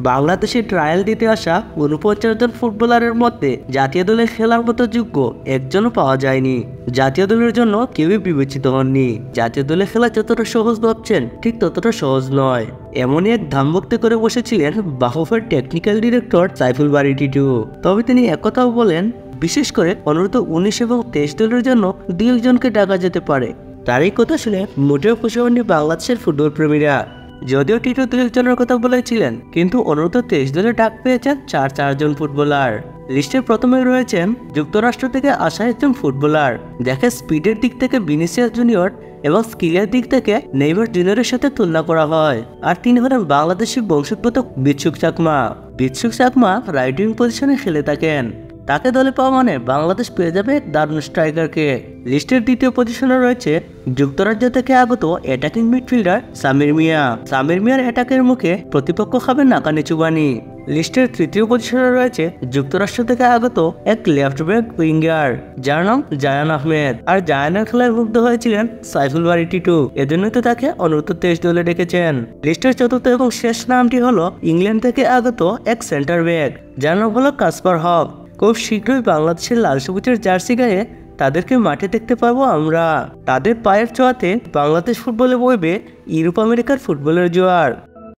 বাংলাদেশে ট্রায়াল দিতে আসা ৪৯ জন ফুটবলারের মধ্যে জাতীয় দলে খেলার মতো যোগ্য একজনও পাওয়া যায়নি। জাতীয় দলের জন্য কেউই বিবেচিত হননি। জাতীয় দলে খেলা যতটা সহজ ভাবছেন ঠিক ততটা সহজ নয়, এমনই এক ধামভক্তি করে বসেছিলেন বাফুফের টেকনিক্যাল ডিরেক্টর সাইফুল বারী টিটু। তবে তিনি একথাও বলেন, বিশেষ করে অনূর্ধ্ব-১৯ এবং ২৩ দলের জন্য ২ জনকে ডাকা যেতে পারে। তার এই কথা শুনে মোটেও খুশি হননি বাংলাদেশের ফুটবল প্রেমীরা। যদিও টিটু ২ জনের কথা বলেছিলেন, কিন্তু অনূর্ধ্ব-২৩ দলে ডাক পেয়েছেন ৪ জন ফুটবলার। লিস্টের প্রথমে রয়েছেন যুক্তরাষ্ট্র থেকে আসা একজন ফুটবলার, যাকে স্পিডের দিক থেকে ভিনিসিয়াস জুনিয়র এবং স্কিলের দিক থেকে নেইমার জুনিয়রের সাথে তুলনা করা হয়। আর তিনি হলেন বাংলাদেশি বংশোদ্ভূত বিচ্ছুক চাকমা। বিচ্ছুক চাকমা রাইট উইং পজিশনে খেলে থাকেন। তাকে দলে পাওয়া মানে বাংলাদেশ পেয়ে যাবে দারুণ স্ট্রাইকারকে। লিস্টের দ্বিতীয় পজিশনে রয়েছে যুক্তরাজ্য থেকে আগত অ্যাটাকিং মিডফিল্ডার সামির মিয়া। সামির মিয়ার অ্যাটাকের মুখে প্রতিপক্ষ খাবে নাকানি চুবানি। লিস্টের তৃতীয় পজিশনে রয়েছে যুক্তরাষ্ট্র থেকে আগত এক লেফট ব্যাক উইঙ্গার, যার নাম জায়ান আহমেদ। আর জায়ানের খেলায় মুগ্ধ হয়েছিলেন সাইফুল বারী টিটু, এজন্যই তো তাকে অনূর্ধ্ব-২৩ দলে ডেকেছেন। লিস্টের চতুর্থ এবং শেষ নামটি হলো ইংল্যান্ড থেকে আগত এক সেন্টার ব্যাক, যার নাম হলো কাসপার হক। খুব শীঘ্রই বাংলাদেশের লাল সবুজের জার্সি গায়ে তাদেরকে মাঠে দেখতে পাবো আমরা। তাদের পায়ের ছোঁয়াতে বাংলাদেশ ফুটবলে বইবে ইউরোপ আমেরিকার ফুটবলের জোয়ার।